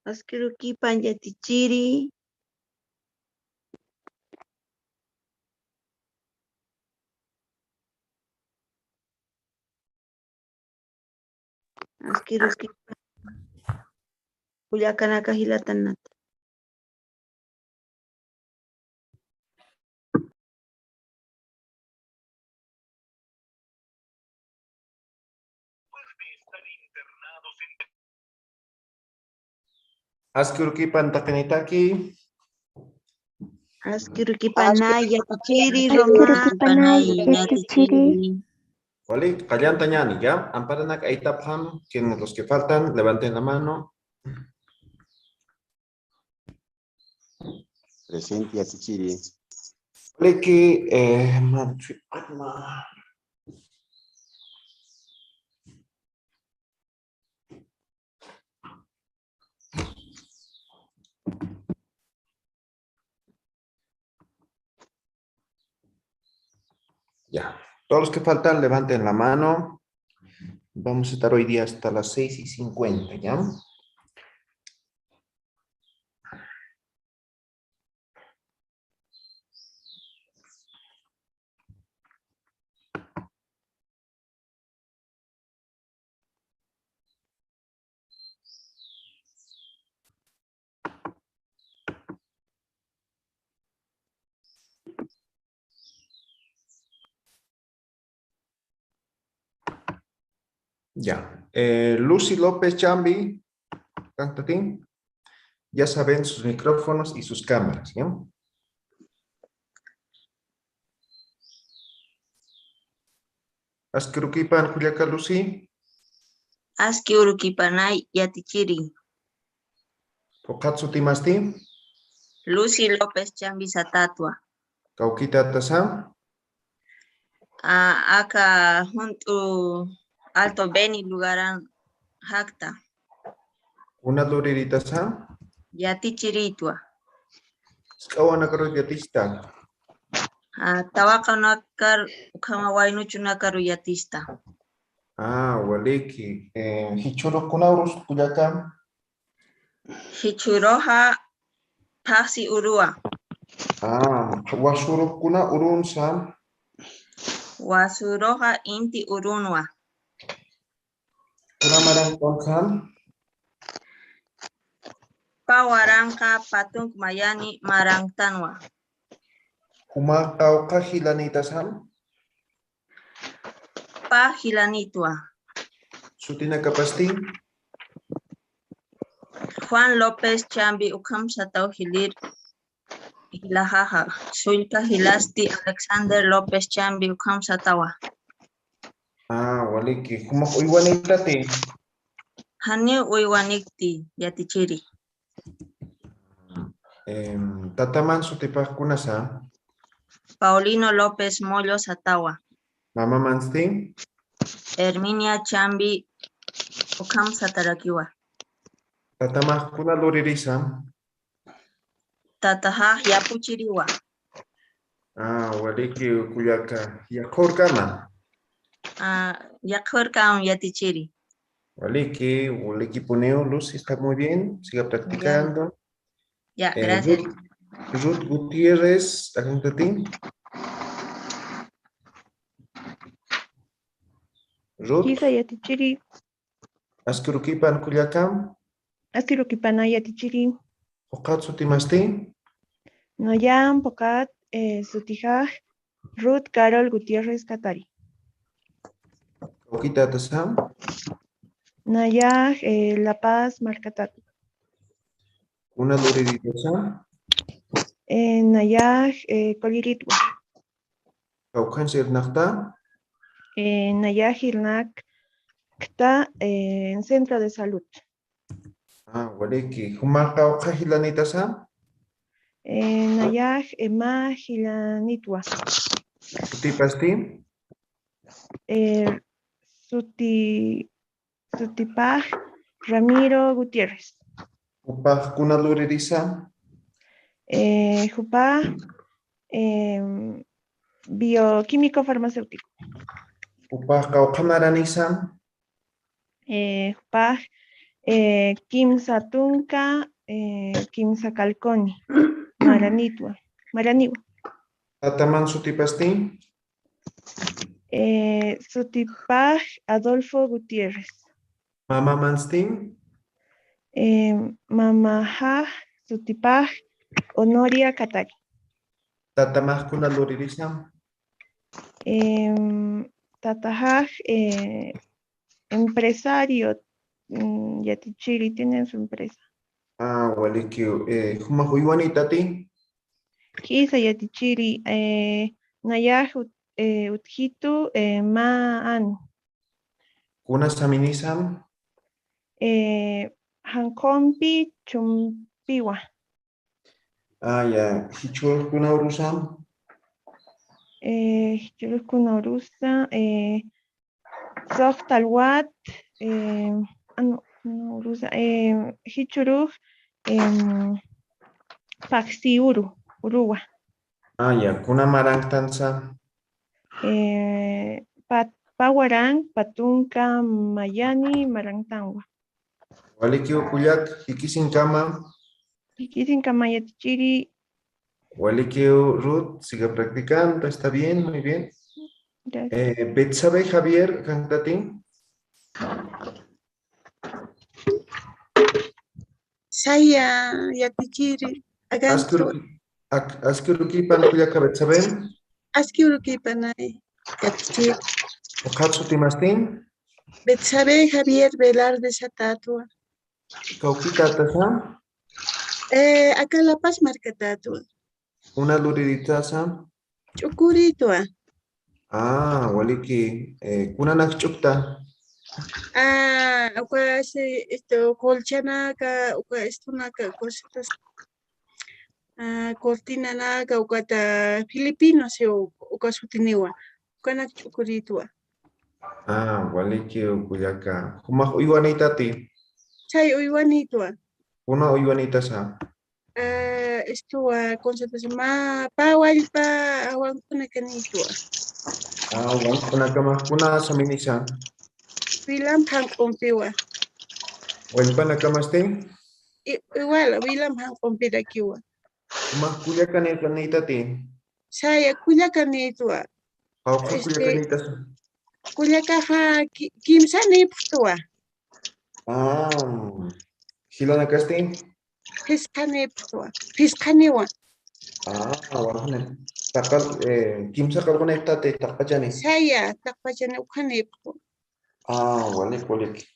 Askirukipan yatichiri. Askirukipan kullakanaka hilatanata. Askirukipan takanitaki. Askirukipanay yatichiri Roma. Asquirukipanay yatichiri. Vale, callanta ñani, ¿ya? Amparanak Aitapam, quienes los que faltan, levanten la mano. Presente Yatichiri. Vale, que, ya, todos los que faltan, levanten la mano. Vamos a estar hoy día hasta las 6:50, ¿ya? Ya, Lucy López Chambi, Cantatín, ya saben sus micrófonos y sus cámaras, ¿ya? Asquirukipan, Juliaca Lucy, Askirukipanay yatichiri. Okatsu Timasti, Lucy López Chambisatatua. Cauquita Tasam, Acá junto Alto Beni lugaran Jacta. una Luririta Sam, Yatichiritua. Skawana Yatista, Tawaka nakar kama wainuchu nakaru yatista. Waliki, Hichuro Kunaurus, Juliaca, Hichuroja Pasi Urua. Wasuro Kuna Urun Sam, Wasuroja Inti Urunwa. Kunamaran Sam, Pawaranka Patung Mayani Marangtanwa. Kumakau Kahilanita Sam, Pahilanitwa. Sutina Kapasti, Juan López Chambi Ukam Satau Hilir Hilahaja. Sulka Hilasti Alexander López Chambi Ukam Satawa. Waliki, Humak Uiwanitati, Hani Uiwanikti Yatichiri. Tataman Sutipas Kunasa, Paulino López Mollo Satawa. Mama Mansti, Herminia Chambi Ukam Satarakiwa. Tatamas Kuna Luririsa, Tataha Yapuchiriwa. Waliki Kuyaka, Yakorkama, Yakurkam Yatichiri. Waliki Puneo, Lucy está muy bien, siga practicando. Ya, gracias. Ruth Gutiérrez, Aguntatín. Ruth, Kisa yatichiri. Askurukipan Kuyakam, Asquirukipanay yatichiri. Okatsu Timasti, Noyan Pocat Sutijaj. Ruth Carol Gutiérrez Catari. Okita Tasam, Nayaj La Paz Marcatatu. Una Luririsa, Nayaj Coliritwa. Kaukansi Nakta, Nayaj Irnak Kta Centro de Salud. Waliki, Humaka Okahilanita Sam, Nayaj Ema Gilanitwa. Sutipasti, Sutipaj Ramiro Gutiérrez. Upah Kuna Luririsa, Jupá bioquímico farmacéutico. Upah Kaukamaranisa, Jupá Kimsa tunka, kimsa kalkoni, maranitwa, maraniwa. Tataman sutipastin. Sutipaj Adolfo Gutiérrez. Mama manstin. Mamajaj sutipaj Honoria Katari. Tatamaj kuna luririsam. Tatajaj empresario Yatichiri tiene su empresa. Ah, waliki. Huma huyuanita ti. Kisa Yatichiri Nayaj Utjitu Maan. Kuna saminisam. Hankompi Chumpiwa. Ah, ya. Hichur kuna urusam. Chulus Kunorusa Softalwat Urusa Hichuru Paxiuru Uruwa. Ah, ya. Kuna marang tansa. Pawarang Patunka Mayani Marangtangwa. Waliki ukuyak hikisin kama. Kisin Kamayatichiri. Waliki Ruth siga practicando, está bien, muy bien. Betsabe Javier Cantatín. Saya Yatichiri Agantro Askuruki Pankuya Betsabe. Askiuruki Panay Yatichiri Okatsu Timastin. Betsabe Javier Velarde Satatua Kaukita Tasa. Acá La Paz Marcatatua Una luriditaza. Chukuritua Waliki. Kuna Nakchukta. esto colchanaca esto naca cositas cortina naca filipino se sutiniwa kana chukuritua Waliki Ukuyaka. Huma Uyuanita ti. chay uywanitua Una Uyuanita sa. esto concentración ma pawalpa awankuna kanitua Kuna saminisa. Wilam hankompiwa Walpana Kamastin. igual Wilam hankompira kiwa Huma Kuyakanita ti. saya kuya kanitua Pauka Kuyakanita sa. kuya kaha kimsa niptua Hilana Castin. Fiskaniwa Wahane. Takal kimsa kalgoneta te takpachani. saya takpachane ukaniptu Walik.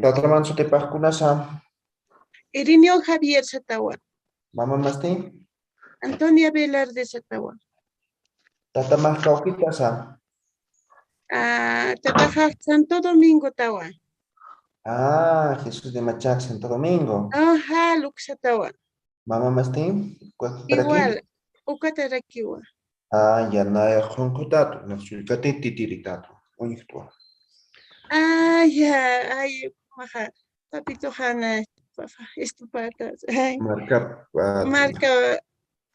Tatraman su te paskunasa. Irineo Javier Satawa Mama Mastin. Antonia Velarde Satawa Tatamas Kaukita sa. Tataja Santo Domingo Tawa Jesús de Machac, Santo Domingo. Luk Satawa Mama Mastin. igual ukatarakiwa Ya na Honkotatu. Nasulkati titiritato. Oñictua. ya ay maja papito Hanna estupatas marca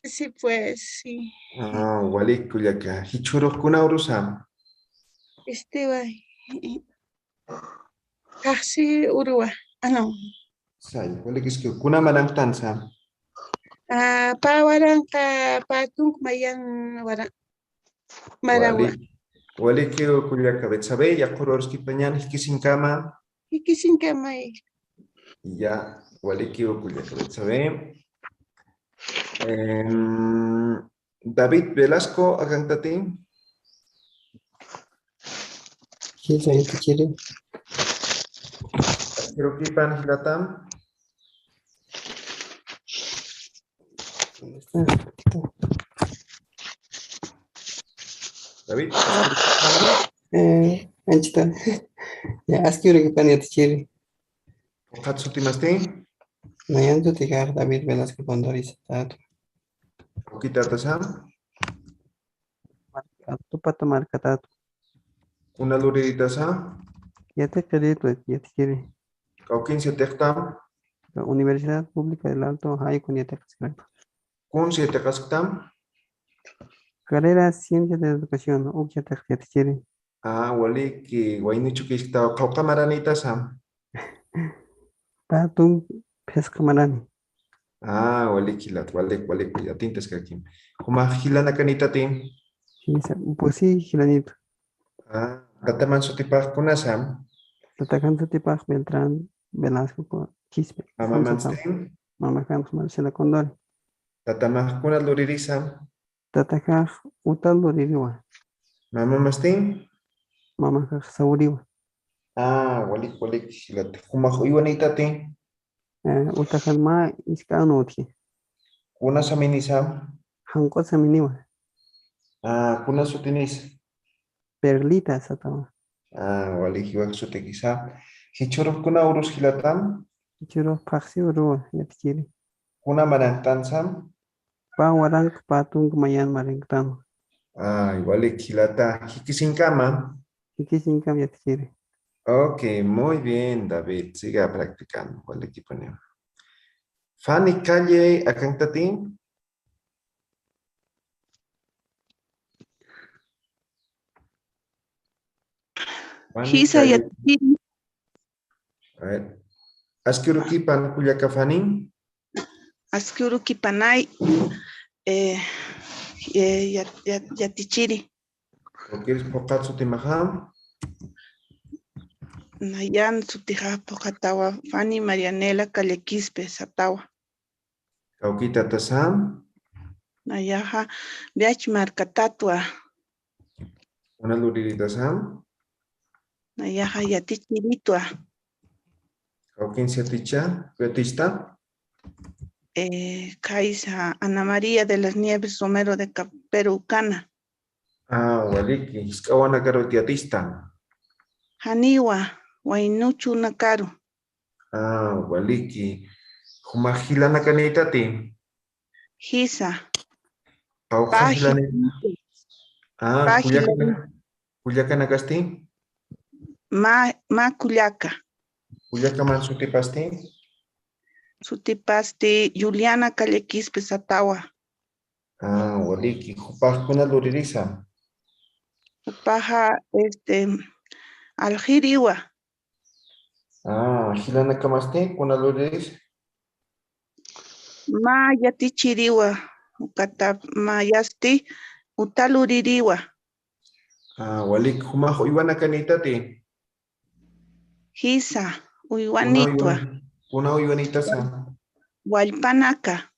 sí pues sí Walik Kuyaka. Hichuro Kuna Urusam. va casi Urua no Sai, walik es que Kuna Marangtansa. pawaranka patung mayan marawa Walik Kuyaka Betsabe, ya Kororski Pañan, Hikisin Kama. ikisin kamay Ya, Walik Kuyaka Betsabe. David Velasco, Agantatín. Sí, soy Yatichiri. Hirokipan Hilatam. ¿Dónde está? David. Ahí está. Ya, Askiurukipan Yatichiri. Okatsu Timastin. Nayantu Tigar David Velasco Condori Satatua. Okita Tasam. Tupata Marcatatua. Una luridita sa. Yate crédito Yatichiri. Kaukin Setektam. Universidad Pública del Alto Haikun Yatekascrep. Kun Setekastam. Carrera Ciencias de Educación. Yatichiri. Walik Wainichu Kista Kaukamaranita Sam. Patung pescamarani. Ah, walik hilat, walik, yatintes kakim. Kuma hilana kanita tin. Pues sí, gilanito. Ah, tataman sutipak kunasam. Tatacan Sutipac Beltrán Velasco con Quispe. Mama Samsatao. manstin. Mama Campos Marcela Condori. Tatamak kunat luririsam. Tatacaj Utal Loririwa. Mama mastin. Mama Caj Sauriwa. Ah, walik hilat. Kuma iwanita tin. Utacan Ma Iscanoti. Kuna saminisam. Hanko Saminiwa. Ah, kuna sutinis. Perlita Satao. Ah, walik hiwak sutikisa. Hichuruk kuna urus hilatam. Churo Paxi Urua Yatkiri. Kuna manantansam. Pa Warang Patung Mayan Marengtano. Ah, walik hilata. Hikisinkama. Ikisinkam Yatkiri. Ok, muy bien, David. Siga practicando. Walik iponemos. Fanny Calle, Acantatín. Fanny Hisa Calle. yatiri. A ver. Asquiruquipan, Cuyacafanín. Askuru kipanay. Yatichiri. ¿O quieres Pocatsu Timaham? Nayan sutija pokatawa. Fanny Marianela Callequispe Satawa. Cauquita Tasam. Nayaja Biach Marcatatwa. Una Luririta Sam. Nayaja Yatichiritwa. Cauquin Siaticha. Betista. Kaisa Ana María de las Nieves Romero de Perucana. Ah, Waliki. Iskawana Carotiatista. Haniwa Wainuchu Nakaru. Ah, Waliki. Humajilana Canitati. Hisa Paujajilane. Pajilanitu. Ah, Cuyacana Casti. Ma Cuyaca. Cuyacaman Sutipasti. Sutipasti Juliana Callequispe Satawa. Ah, Waliki. Jupajkuna Luririsa. Paja Aljiriwa. Ah, Gilana Kamaste, kuna Luriris. Ma Yatichiriwa. Ukata Ma Yasti Utaluririwa. Ah, Walik Humajo Iwana Kanitati. Hisa Uywanitwa. Una Iwanita sa. Walpanaka.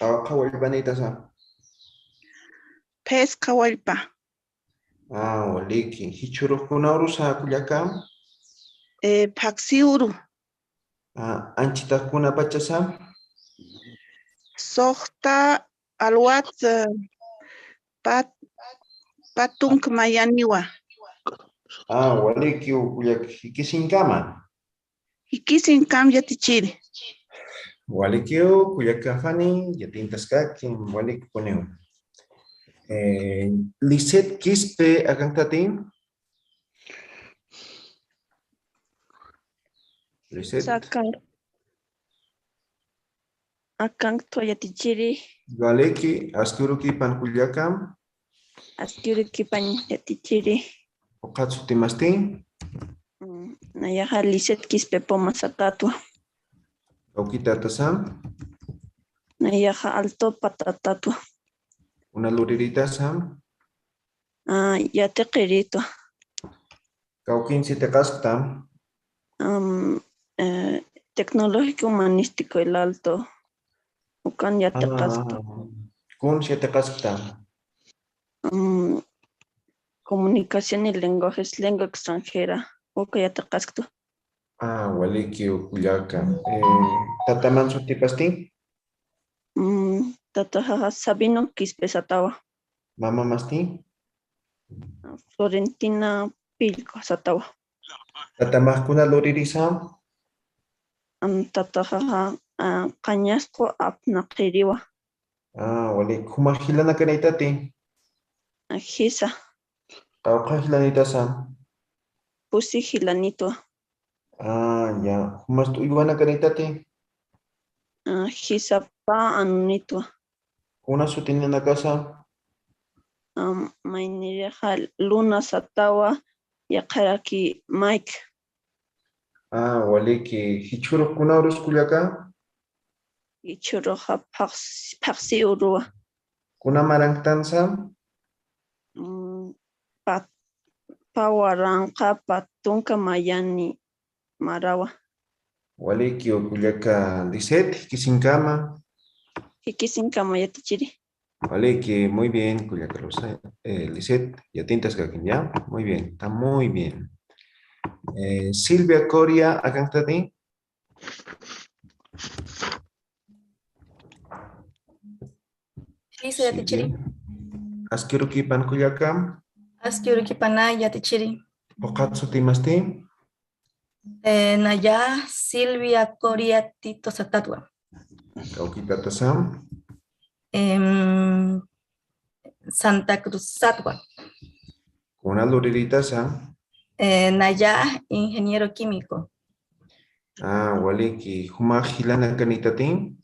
Awaka Iwanita sa. Pesca Walpa. Ah, Waliki. Hichuru kuna urusa Kuyakam. Paxiuru. Ah, Anchita kuna Pachasa. Sohta Alwat Patunk Mayaniwa. Ah, Waliki Kuyak Hikisinkama. Ikisin Kam Yatichiri. Waliki Kuyakafani, Yatintaskaki, Walik Puneo. Lisette Quispe Agantatin. Lisette. Sakar. Akang Toyatichiri, Galeki, Asturuki Pankuyakam. Askiri Kipan Yatichiri, Okatsu Timastin. Nayaha Liset Kispepo Masatatua, Okita Tasam. Nayaha Alto Patatatua, Una Luririta Sam. Yatequerito, Kaukin Sitekastam. Tecnológico Humanístico el Alto, Ucan Yatecasco, Kun Sitekastam. Comunicación y lenguajes, lengua extranjera, Uca Yatecasco, Ah, Waliki Ukuyaka. Tataman Sutipastin. Tataja Sabino Kispesatawa, Mama Mastin. Florentina Pilco Satawa, Tatamakuna Luririsam. Tataja Cañasco Apnaqiriwa, Ah, Walik. Humajilana Kanitati. Gisa, Kaukajilanita Sam. Pusi Gilanito, Ah, ya. Humastu Iwana Kanitati. Gisa Pa Anunito, Una Sutinana Casa. Mainireja Luna Satawa, Yakaraki Mike, Waliki hichuro kunaurus kuyaka. Ichuroja paxi urua. Kuna marangtansa. Pawaranqa patunka mayani marawa. Waliki okuyaka Lisette Kisinkama. Hikisinka yatichiri. Waliki, muy bien, kuyaka Lisette, ya tintas kakin, ya. Muy bien, está muy bien. Silvia Coria, acá Lisa yatichiri. Askiruki Pankuyaka. Askiuruki pana yatichiri. Okatsu Timasti. Naya Silvia Coria Tito Satatwa. Kaukita Tasam. Santa Cruz Satwa. Kuna Luririta Sam. Naya ingeniero químico. Waliki Huma Hilana Kanitatin.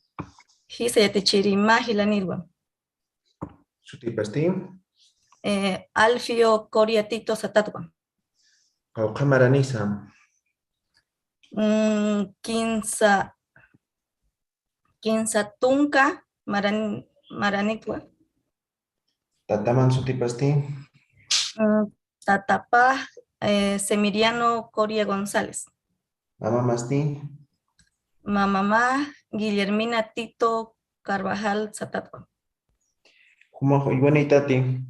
Hisa yatichiri mahilanirwa. Sutipasti. Alfio Coria Tito Satatwa. Kaukamaranisa. Quinza Tunca Maranitwa. Tataman Sutipasti. Tatapa Semiriano Coria González. Mama Masti. Mamá Guillermina Tito Carvajal Satatwa. Huma Iwanitati.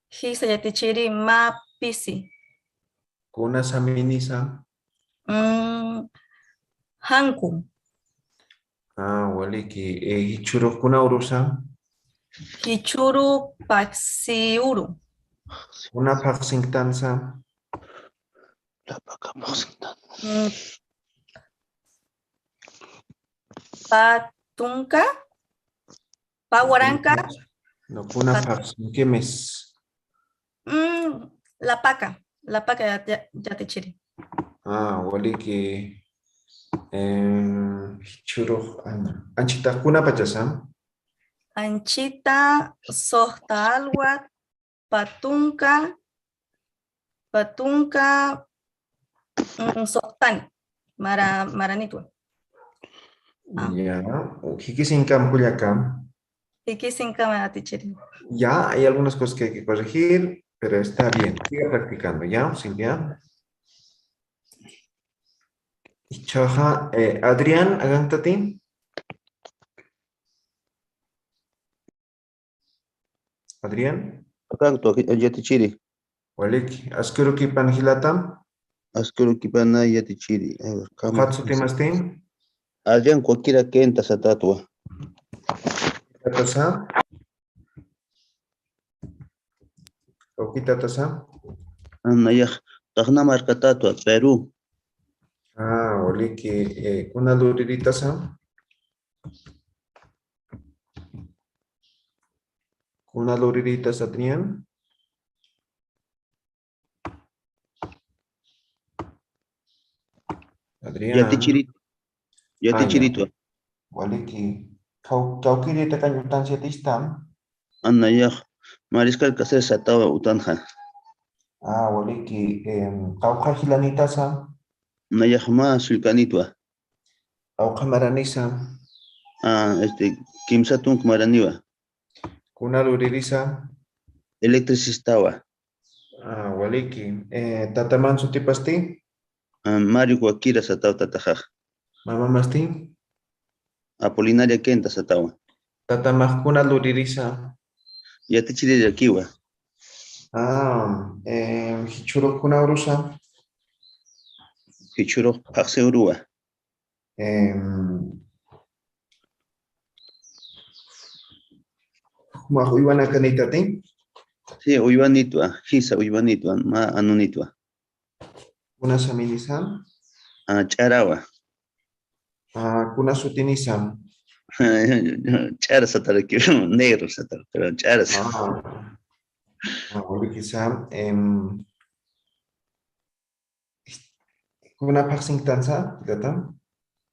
Hisa yatichiri ma pisi. Kuna Saminisa. Hanku. Waliki Hichuro Kuna Urusa. Hichuru Paxiuru. Una Paxingtansa. Patunca. Pahuaranca. No, Kuna Paxinkemes. La paca. La paca yatichiri. Waliki Hichuro Anchita Kuna Pachasam. Anchita Sohtalwa Patunca. Patunca Sohtani. Maranitwa. Ya, Hikisinkam Kuyakam. Hikisinka yatichiri. Ya, hay algunas cosas que hay que corregir, pero está bien. Siga practicando, ¿ya, Silvia? Chaja, Adrián, agántate. Adrián, Acá yatichiri. Waliki, Askuruki Panhilatam, Askuru kipana yatichiri. A ver, Hatsu Timastin, Adrián cualquiera que entra Satatwa. Tatasa, Okita Tasa. Anayah. Tajna marcatatwa, Perú. Waliki, Kuna Luririta Kuna Luririta Adrián. Adrián. Yatichirito. Waliki, Kaukiri Takanyutan Siatistam. Anayah. Mariscal Cacer Satawa Utanja. Waliki, Kauka Hilanitasa. Anayah más sulcanitwa. Kauka Maranisa. Kimsatung Maraniwa. Kuna Luririsa. Electricistawa. Waliki, Tataman Sutipasti. Mario Guakira Satawa Tatajaj. Mama Masti. Apolinaria Kenta Satawa. Tatamaj Kuna Luririsa. Yatichiri Yakiwa. Hichuro Kuna Urusa. Hichuro Paxe Urua. Iwana Kanitati. Sí, Uivanitwa. Hisa Uivanitwa. Ma Anunitwa. Kuna Saminisa. Charawa. Kuna Sutinisa. Chara Satara que negro Satara, pero Chara. Waliki Sam. Kuna Paxingtansa. Gatam.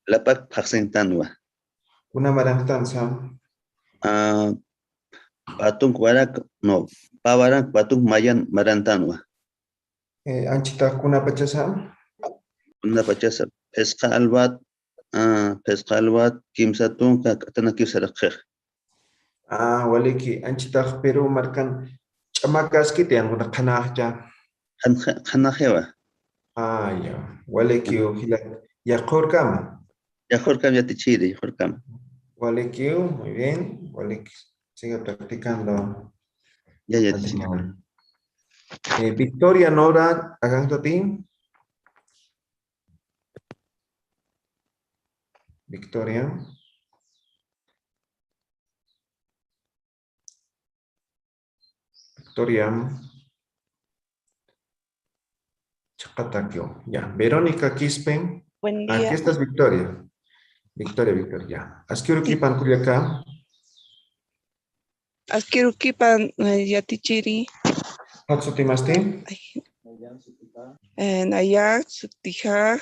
La Pac Paxentanwa. Kuna Marangtansa. Patung Warak, no, Pawarak, Patung Mayan Marantanwa. Anchita Kuna Pachasam. Una pachasa pesca albat kimsa tunka katana kimsa rakher. Waliki anchitaq Perú marcan ch'amakaskiti anguna qanaqcha. Hanajewa. Ya. Waliki hila yaqurkama. Ya Jorkam ya tichiri, Jorkam. Waliki, muy bien. Waliki, sigue practicando. Ya tichiri. Adrián. Victoria Nora, hagan tu ti. Victoria. Victoria. Chapataquio. Ya. Verónica Quispe. Buen Aquí día. estás, Victoria. Victoria. Askirukipan Culiacán. Askirukipan yatichiri. Hatsutimasti. Nayak Sutija.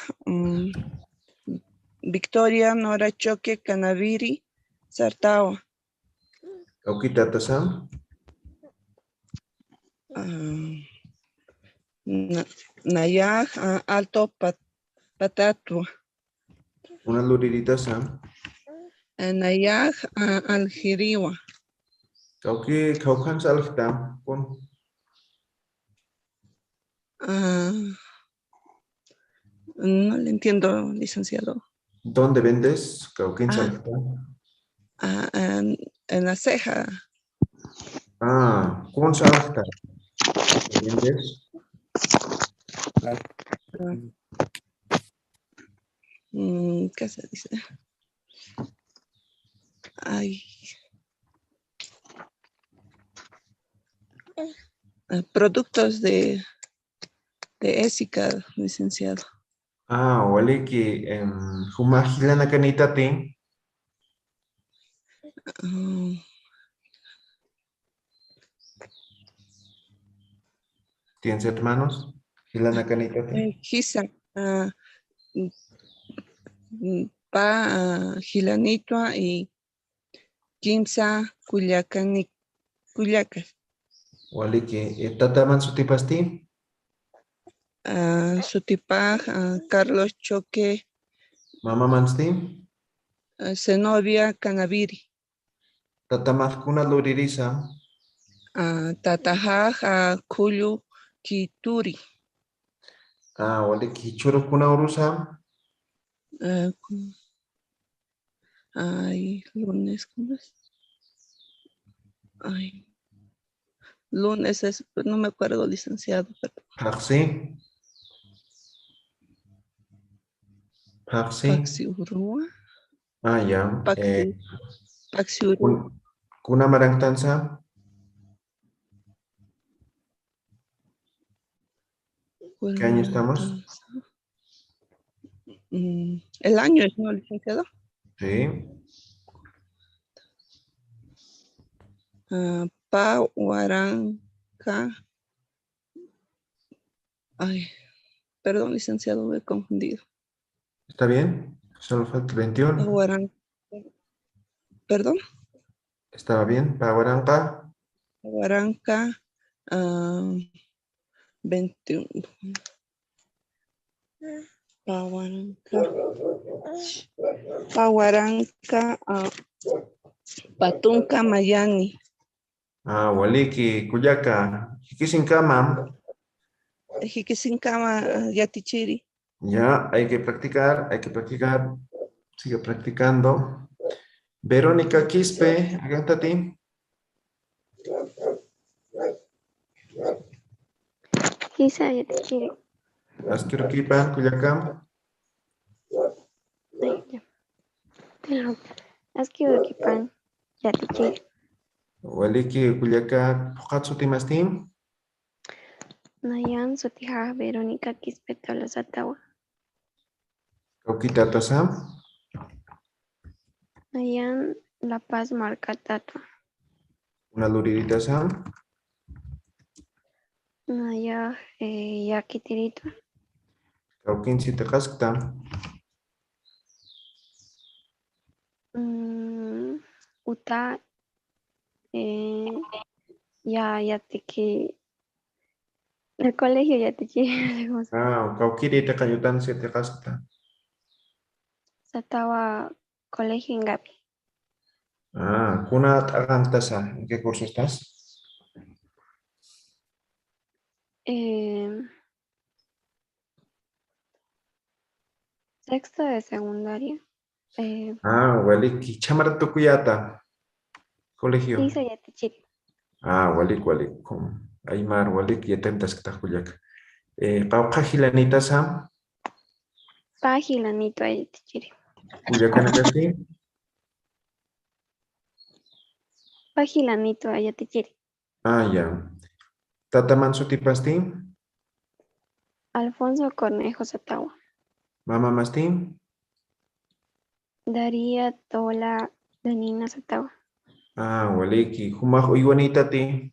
Victoria Nora Choque Canaviri Sartao. Aukita Tasam. Nayak Alto Patatua. Una luririta Sam. Nayak Aljiriwa. Kauki Kaukan Salftam. Pon. No le entiendo, licenciado. ¿Dónde vendes? Kaukin Salftam. En la ceja. ¿Con Salftam? ¿Vendes? ¿Qué se dice? Ay. Productos de ésica, licenciado. Waliki Humajilana Canitati. ¿Tienes hermanos? Hilana Canitati. Gisa. Pa Gilanitua y Kimsa Culiacas. Waliki Tataman Sutipasti. Sutipaj, Carlos Choque, Mama Mansti. Zenobia Canaviri. Tatamajkuna Luririsa. Tatajaj, Kulu Kituri. Waliki Churukuna Urusa. Ay, lunes, ¿cómo es? Ay, lunes es, no me acuerdo, licenciado. Paxi. Paxi Urua. Ya. Paxi Urua. Kuna Marangtanza. ¿Qué año estamos? El año es, ¿no, licenciado? Sí. Pahuaranca. Ay, perdón, licenciado, me he confundido. ¿Está bien? Solo falta 21. Pahuaranca. Perdón. ¿Estaba bien? Pahuaranca. Pahuaranca. 21. Pahuaranca. Patunca Mayani. Waliki Cuyaca. Jikisinkama. Jiquisincama Yatichiri. Ya, hay que practicar, hay que practicar. Sigue practicando. Verónica Quispe, agántate. Quizá Yatichiri. Askirukipan, Cuyacam. Askirukipan Yatichiri. Waliki Cuyaca, Pukatsutimasti. Nayan Sutija Verónica Quispe Tolosatawa. Kaukita Tasam. Nayan La Paz Marca Tatua. Una luririta Sam. Naya Yakitirito. Kaukin Sitakaskta. Uta Yatiki El colegio Yatichiri. Kaukiri te kayutan siete kasata. Satawa colegio en Gapi. Kuna tagantasa. ¿En qué curso estás? Sexto de secundaria. Waliki. Chamar tukuyata. Colegio. Hizo Yatichiri. Walik. Aymar, walik, yatentas kitakuyak. Kaukajilanitasa. Pajilanito Yatichiri. Kuyakanakasti. Pajilanito Yatichiri. Ya. Tataman sutipasti. Alfonso Cornejo Satawa. Mama masti. Daría Tola Danina Satawa. Waliki. Humah uywanita ti.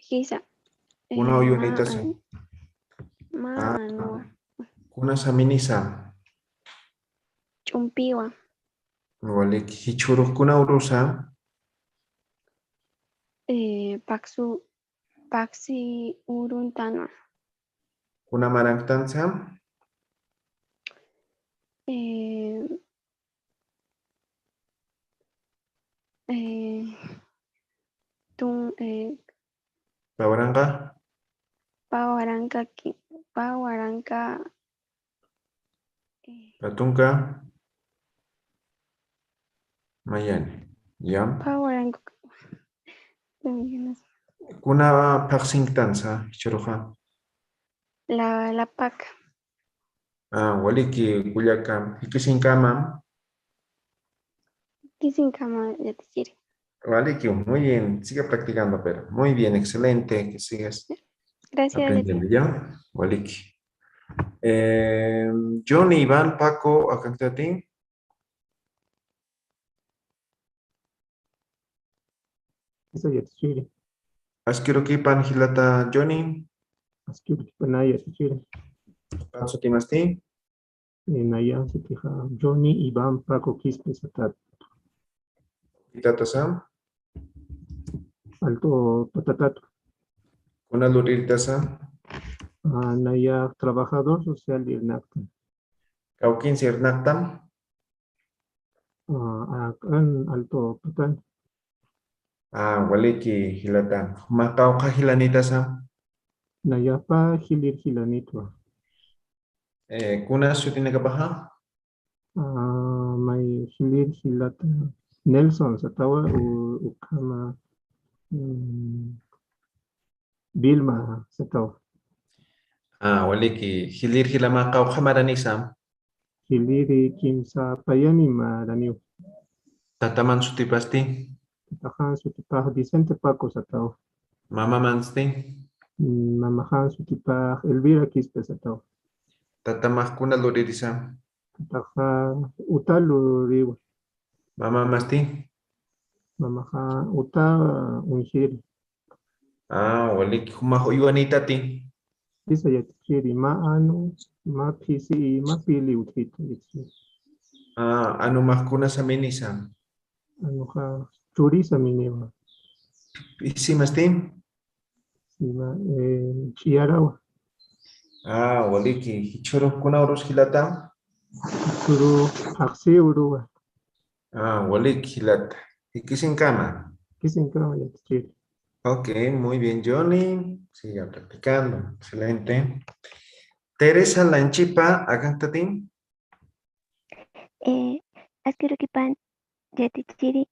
Hisa. Kuna uywanita sa. Mano. Kuna saminisa. Chumpiwa. Waliki. Hichuruk kuna urusa. Paxi Uruntano. Kuna marangtansa. Pawaranga. Pawaranca. Patunka. Mayani. Ya. Pawaranca. Kuna paxingtansa. Hichuruja. La PAC. Waliki. Kuyaka. Hikisinkama. Kisinkama Yatichiri. Waliki. Muy bien. Sigue practicando, pero muy bien. Excelente. Que sigas Gracias, aprendiendo. ¿Ya? Waliki. Johnny, Iván, Paco, acá está a ti. Isa Yatichiri. Askirukipan Hilata Johnny. Askirukipanaya Yatichiri. Panso Timasti. Naya Sutija. Johnny, Iván, Paco, Quispe, Satat. Itata Sam. Alto Patatato. Kuna Lurilta Sam. Naya Trabajador Social de Nacta. Kaukin Sirnaktam. Alto Patan. Waliki Hilata. Makau Kahilanita Sam. Nayapa Hilir Hilanitwa. Kuna Sutine Kapaha. May Hilir Hilata. Nelson Satawa Ukama Vilma Satawa. Waliki Hilir Hilama Kau Hamarani Sam. Hiliri Kimsa Payani Maraniu. Tataman Sutipasti. Tahan Sutipah Vicente Paco Satawa. Mama Mansti. Mamahan Sutipah Elvira Quispe Satawa. Tatamah Kuna Luririsa. Taha Utalu Riwa. Mama Masti. Mamaha Uta Unshiri. Waliki Humah Uywanita ti. Isa Yatichiri Ma Anu Ma Pisi Ma Pili Utita. Anu Mahkuna Saminisa. Anuha Churisa Minewa. Isi Masti. Sima Chiarawa. Waliki Hichuru Kuna Urus Hilata. Churu Aksi Uruwa. Waliki Hilata. Hikisinkama. Kisinkama Yatichiri. Ok, muy bien, Johnny. Siga practicando. Excelente. Teresa Lanchipa, acá está ti. Askirukipan Yatichiri.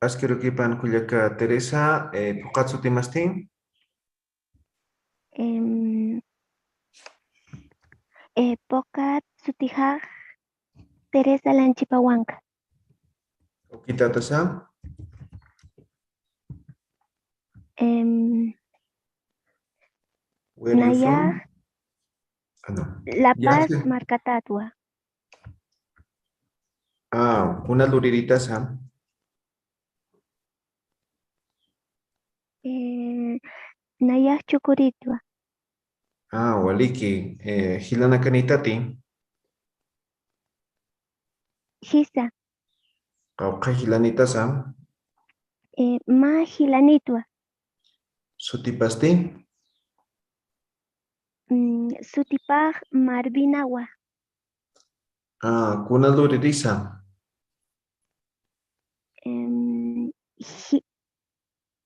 Askirukipan Kuyaka Teresa, Pukatsu Timasti. Pokat Sutija Teresa Lanchipahuanca. Okita Tasa. Where are you from? No. La Ya Paz sé. Marcatatua. Una luririta Sam. Nayah Chukuritua. Waliki, Hilana Kanitati. Hisa. Kauka Hilanita Sam. Ma Hilanitua. Sutipasti. Sutipaj Marvinawa. Kuna luririsa.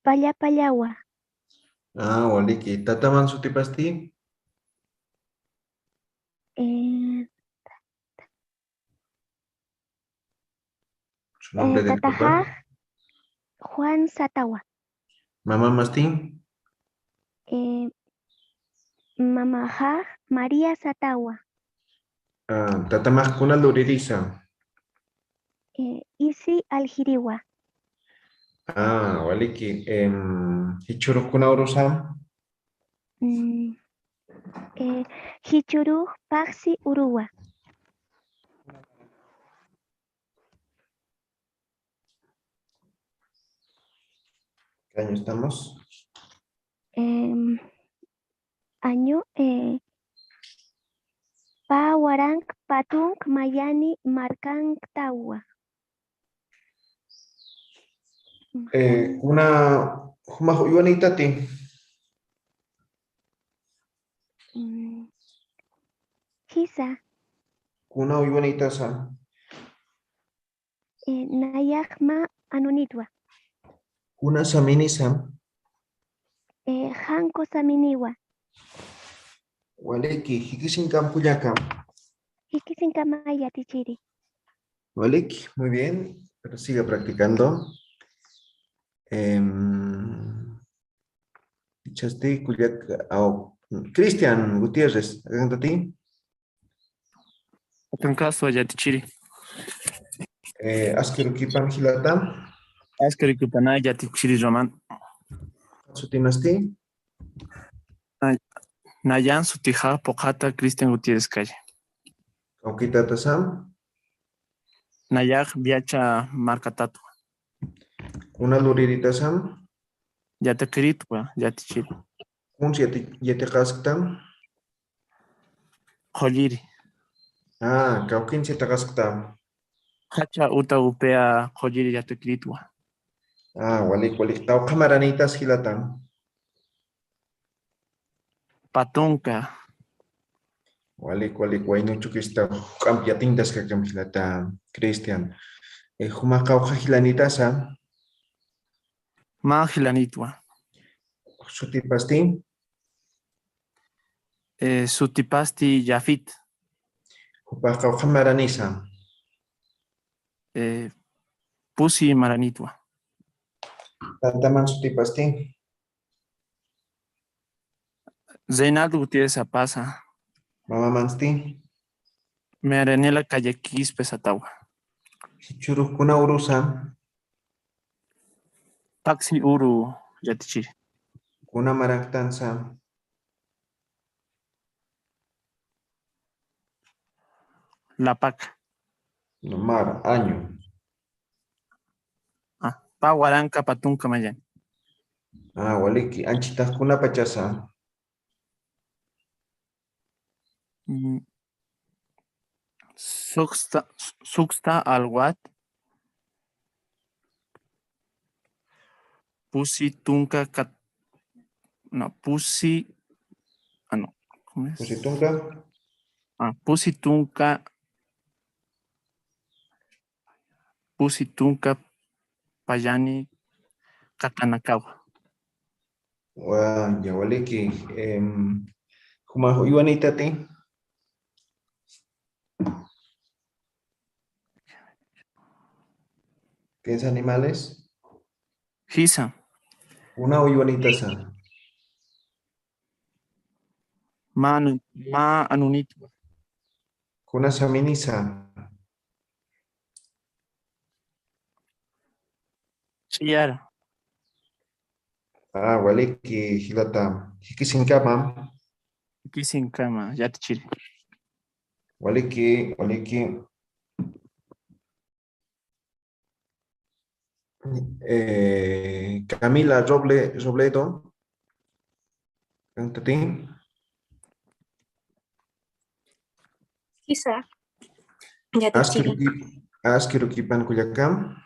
Pallapallawa. Waliki. Tataman sutipasti. Su nombre del papá. Tatajaj Juan Satawa. Mamá Mastín. Mamajaj María Satawa. Tatamaj kuna luririsa. Isi Aljiriwa. Waliki. Hichuru kuna urusam. Hichuru Paxi Uruwa. ¿Qué año estamos? Año Pawarang Patung Mayani Markang Tawa. Kuna humajo iwanitati. Hisa Kuna iwanitasa. Nayakma Anunitwa. Kuna saminisa. Hanko Saminiwa. Waliki. Hikisinkam kuyakam. Hikisinkamaya Tichiri. Waliki. Muy bien. Pero siga practicando. Chasti kuyak. Cristian Gutiérrez. ¿Hagan a ti? En caso ya tichiri. Askeru kipan hilata. Askari kupana ya tichiri roman. Sutinasti. Nayan sutija pojata Cristian Gutiérrez calle. Kaukita tasam. Nayak viacha marca tatu. Kuna luririta sam. Ya te queritwa ya tichiri. Un yete kasktam. Joliri. Kaukin siete kasktam. Hacha uta upea joliri ya te queritwa. Walik. Tau kamaranitas hilatan. Patunka. Walik. Wainu chukista. Kampiatintas kakam hilatan. Cristian. Humakau hilanitasa. Majilanitwa. Sutipasti. Sutipasti Yafit. Hupakau kamaranisa. Pusi Maranitwa. Tantaman sutipasti. Zeinaldo Gutiérrez Apasa. Mama mansti. Mearenela calle Quispe Satawa. Hichuru kuna urusa. Taxi Uru Yatichiri. Kuna maraktansa. La Pac. Mar, año. Pahuaranca Patunca Mayan. Waliki. Anchitas kuna pachasa. Suxta Alwat. Pusi Tunca Cat. No, Pusi. No. ¿Cómo es? Pusitunga. Pusi Tunca. Pusi Tunca Payani Kakanakawa. Ya waliki. Humajo iwanitati. ¿Tienes animales? Hisa. Una iwanitasa. Ma Anunitwa. Kuna saminisa. Chiara. Waliki hilata. Hikisinkama. Kisinkama Yatichiri. Waliki. Camila Robledo. ¿Tati? Quizá. Ya te chiri. Askeru kipan kuyakam.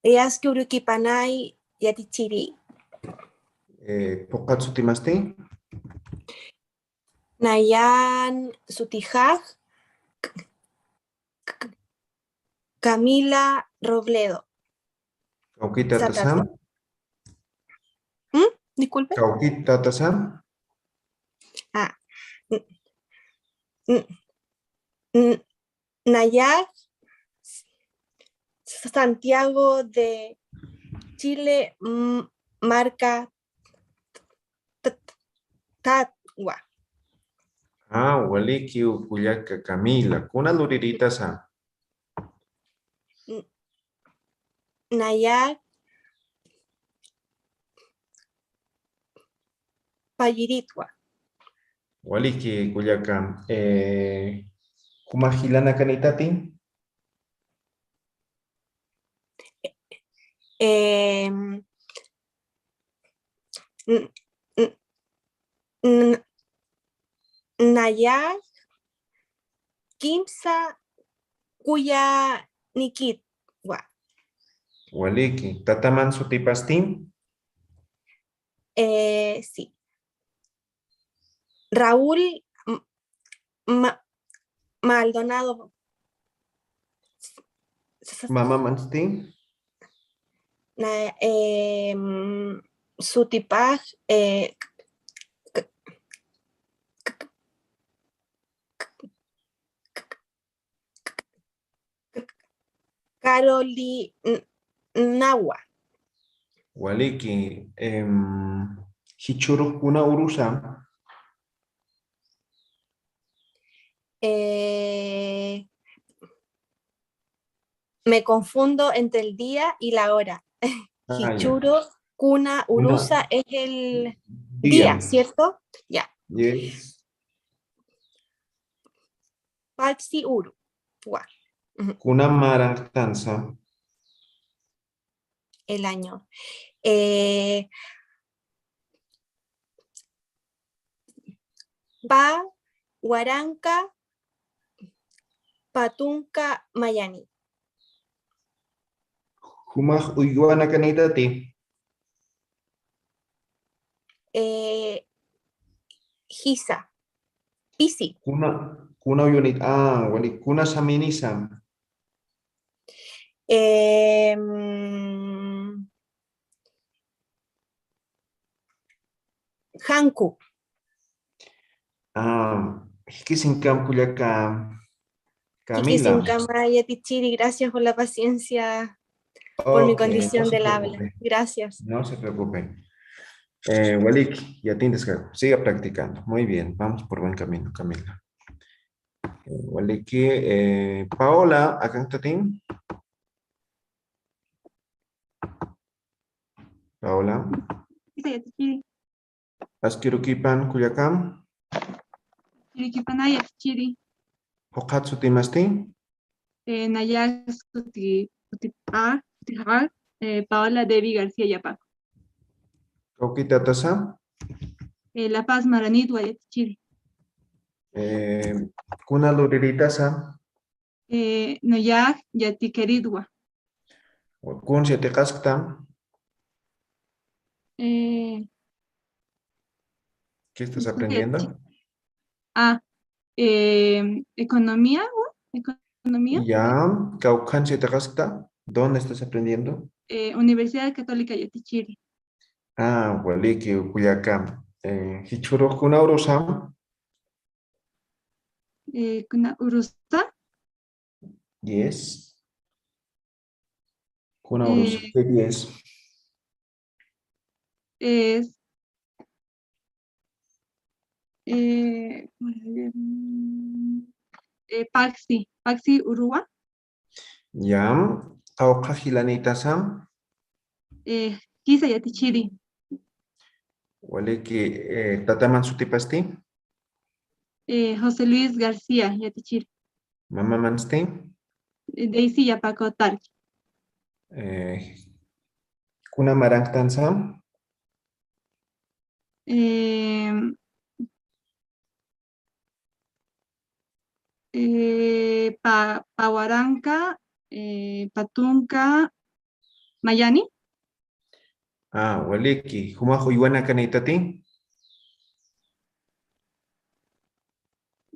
Askeru kipanay ya te chiri. Pokatsutimasti. Nayan Sutijaj, Camila Robledo. Cauquita Satas. tasam. Disculpe. Cauquita tasam. Ah. Nayar Santiago de Chile, marca Tatwa. Ah, waliki ukuyaka Camila. Kuna luririta sa. Nayar Payiritwa. Waliki kuyaka. Kumahilana kanitati. Nayar Kimsa Kuya Nikitwa. Waliki. Tataman sutipastin. Sí. Raúl Maldonado. Mama manstin. Sutipaj Carolinawa. Waliki. Hichuru kuna urusa. Me confundo entre el día y la hora. Ya. Hichuro, Kuna, Urusa es el día, ¿cierto? Ya. Yes. Paxi Uru. Wa. Kuna marangtanza. El año. Pa, Huaranca, Patunca, Mayani. Humaj uyuana kanitati. Gisa. Pisi. Kuna uyunit. Ah, wali. Kuna saminisam. Hanku. Hikisinkam kuyaka. Camila. Hikisinkama Yatichiri, gracias por la paciencia, por mi condición no se del habla. preocupe. Gracias. No se preocupe. Walik, ya tienes que siga practicando. Muy bien, vamos por buen camino, Camila. Waliki, Paola, acá está Tim. Paola. Askirukipan Kuyakam. Chiriquipanaya, chiri. Hokatsu Timasti. Nayar Sutijar, Paola Devi García Yapac. Kokita Tasa. La Paz Maranitwa, chiri. Kuna Luririta. Noyak, Yatikeridwa. Kun Sietekaskta. ¿Qué estás aprendiendo? Economía, economía. Ya, Kaukan Sietekaskta. ¿Dónde estás aprendiendo? Universidad Católica Yatichiri. Waliki, Kuyakam. Hichuro Kuna Urusam. Kuna Urusta. Yes. Kuna Urusam. Yes. Es Paxi Urua. Ya, Kauka Hilanita Sam. Kisa Yatichiri. Waliki, Tataman Sutipasti. José Luis García Yatichiri. Mama Mansti. Daisy Yapaco Tarchi. Kuna Marangtan Sam. Pahuaranca, Patunca, Mayani. Waliki, Humajo Iwana Kanitati.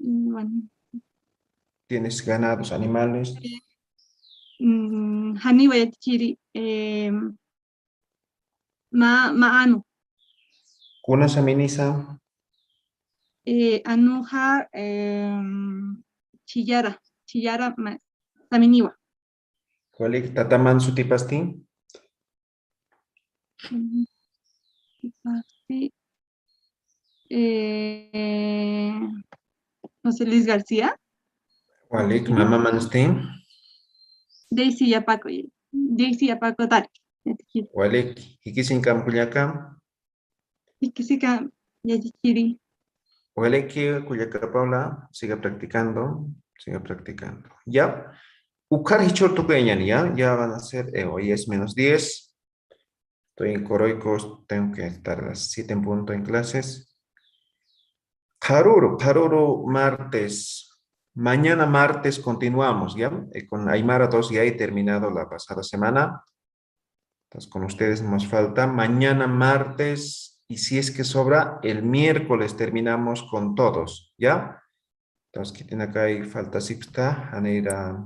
Bueno, ¿Tienes ganados, animales? Haniwa yatichiri. Anu. ¿Kunas aminisa? Anuja chillara saminiwa. ¿Cuál tataman sutipasti? José Luis García. ¿Cuál mamá manste? Daisy Yapaco Tal. ¿Cuál hikisin campuyaca? Ikisika yatichiri. ¿Cuál Cuyaca Paula? Siga practicando. Siga practicando. ¿Ya? Ukar hichorto ya van a ser, hoy es -10. Estoy en Coroicos, tengo que estar a las 7 en punto en clases. Karuru, martes. Mañana martes continuamos, ¿ya? Con Aymara 2 ya he terminado la pasada semana. Entonces con ustedes nos falta mañana martes y si es que sobra, el miércoles terminamos con todos, ¿ya? Entonces, ¿qué tiene acá? Hay falta sipsta, Aneira.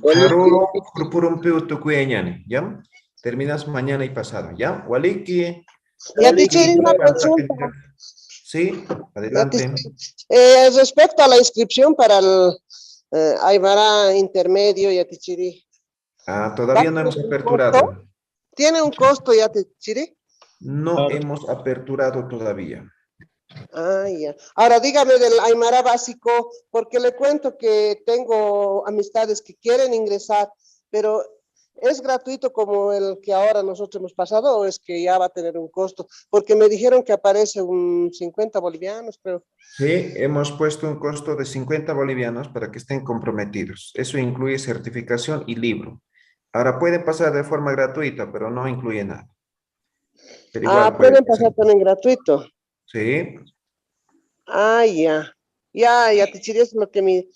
Karuru, Kurpurum Piutu Kueñani, ¿ya? Terminas mañana y pasado, ¿ya? Waliki. Ya te hice una consulta. Sí, adelante. Respecto a la inscripción para el Aymara intermedio, Yatichiri. Todavía no hemos aperturado. ¿Tiene un costo, Yatichiri? No hemos aperturado todavía. Ya. Ahora dígame del Aymara básico, porque le cuento que tengo amistades que quieren ingresar, pero ¿es gratuito como el que ahora nosotros hemos pasado o es que ya va a tener un costo? Porque me dijeron que aparece un 50 bolivianos, pero... Sí, hemos puesto un costo de 50 bolivianos para que estén comprometidos. Eso incluye certificación y libro. Ahora pueden pasar de forma gratuita, pero no incluye nada. Pero igual pueden pasar también gratuito. Sí. Ya. Ya, Tichiri, es lo que me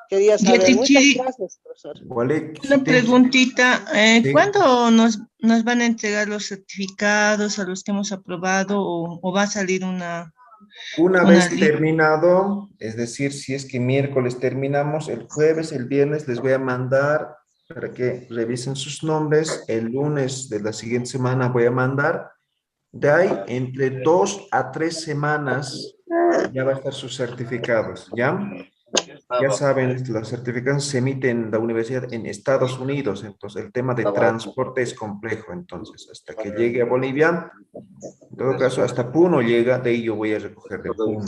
quería saber. Muchas gracias, profesor. Una preguntita. Sí. ¿Cuándo nos van a entregar los certificados a los que hemos aprobado o va a salir una vez lista? terminado, es decir, si es que miércoles terminamos, el jueves, el viernes les voy a mandar para que revisen sus nombres. El lunes de la siguiente semana voy a mandar. De ahí, entre 2 a 3 semanas, ya va a estar sus certificados, ¿ya? Ya saben, los certificados se emiten en la universidad en Estados Unidos, entonces el tema de transporte es complejo, entonces hasta que llegue a Bolivia, en todo caso hasta Puno llega, de ahí yo voy a recoger de Puno.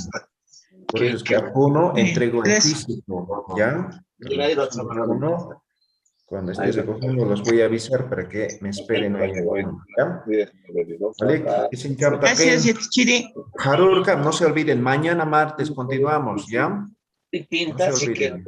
Por eso es que a Puno entrego el físico, ¿ya? Puno, cuando esté recogiendo los voy a avisar para que me esperen ahí en Puno, ¿ya? Gracias, Yatichiri. Harurka, no se olviden, mañana martes continuamos, ¿ya? No se olviden.